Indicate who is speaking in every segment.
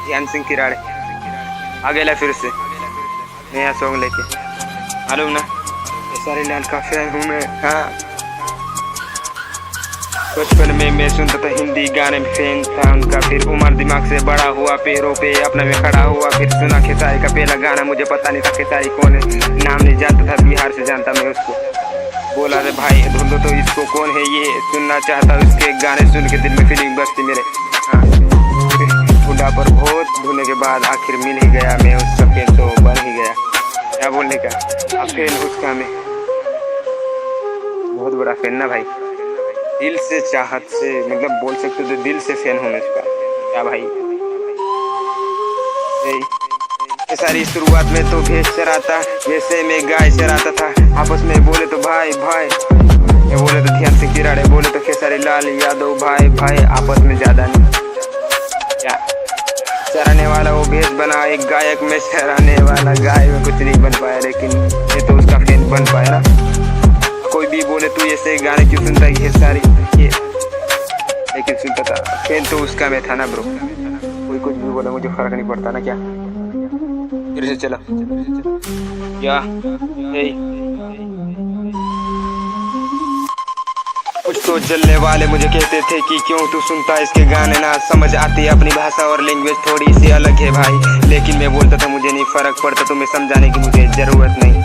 Speaker 1: ध्यान सिंह किराड़े आ गया फिर से नया सॉन्ग लेके। मालूम ना खेसारी लाल का फैन हूँ मैं। हाँ, बचपन में मैं सुनता था हिंदी गाने में, फैन था उनका। फिर उम्र दिमाग से बड़ा हुआ, पैरों पे अपने में खड़ा हुआ। फिर सुना खेसारी का पहला गाना, मुझे पता नहीं था खेसारी कौन है, नाम नहीं जानता था, बिहार से जानता मैं उसको। बोला रे भाई ढूंढो तो इसको, कौन है ये, सुनना चाहता उसके गाने। सुन के दिल में फीलिंग बसती मेरे। हाँ, बुढ़ा पर बहुत ढूंढने के बाद आखिर मिल ही गया, मैं उसका फैन तो बन ही गया। क्या बोलने का, आप फैन उसका मैं बहुत बड़ा फैन ना भाई। दिल से चाहत से, मतलब बोल सकते हो तो दिल से फैन हूँ मैं उसका। क्या भाई, ये सारी शुरुआत में तो भेष चराता, जैसे मैं गाय चराता था। आपस में बोले तो भाई भाई, ये बोले तो ध्यान सिंह किराड़े, बोले तो खेसारी लाल यादव भाई भाई, आपस में ज्यादा नहीं। क्या चराने वाला वो भेष बना एक गायक में, चराने वाला गाय में कुछ नहीं बन पाया, लेकिन ये तो उसका फैन बन पाया ना। कोई भी बोले तू ऐसे गाने क्यों सुनता है खेसारी ये, लेकिन सुनता था, फैन तो उसका मैं था ना ब्रो। कोई कुछ भी बोले मुझे फर्क नहीं पड़ता ना। क्या फिर से चला या कुछ तो जलने वाले मुझे कहते थे कि क्यों तू सुनता इसके गाने, ना समझ आती अपनी भाषा और लैंग्वेज थोड़ी सी अलग है भाई। लेकिन मैं बोलता था मुझे नहीं फर्क पड़ता, तुम्हें समझाने की मुझे जरूरत नहीं।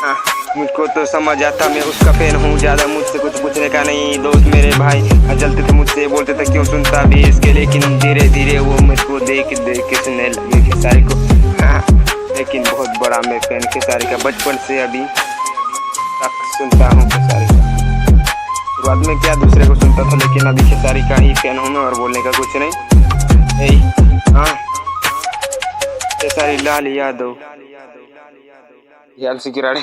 Speaker 1: हाँ, मुझको तो समझ आता, मैं उसका फैन हूँ, ज्यादा मुझसे कुछ पूछने का नहीं। दोस्त मेरे भाई जलते थे मुझसे, बोलते थे क्यों सुनता भी इसके, लेकिन धीरे धीरे वो मुझको देख देख के सुनने लगे खेसारी को। हाँ, लेकिन बहुत बड़ा मैं फैन खेसारी का, बचपन से अभी तक सुनता हूँ खेसारी का। शुरुआत में क्या दूसरे को सुनता था, लेकिन अभी खेसारी का ही फैन हूँ मैं, और बोलने का कुछ नहीं। हाँ, खेसारी लाल यादव, ध्यान सिंह किराड़े।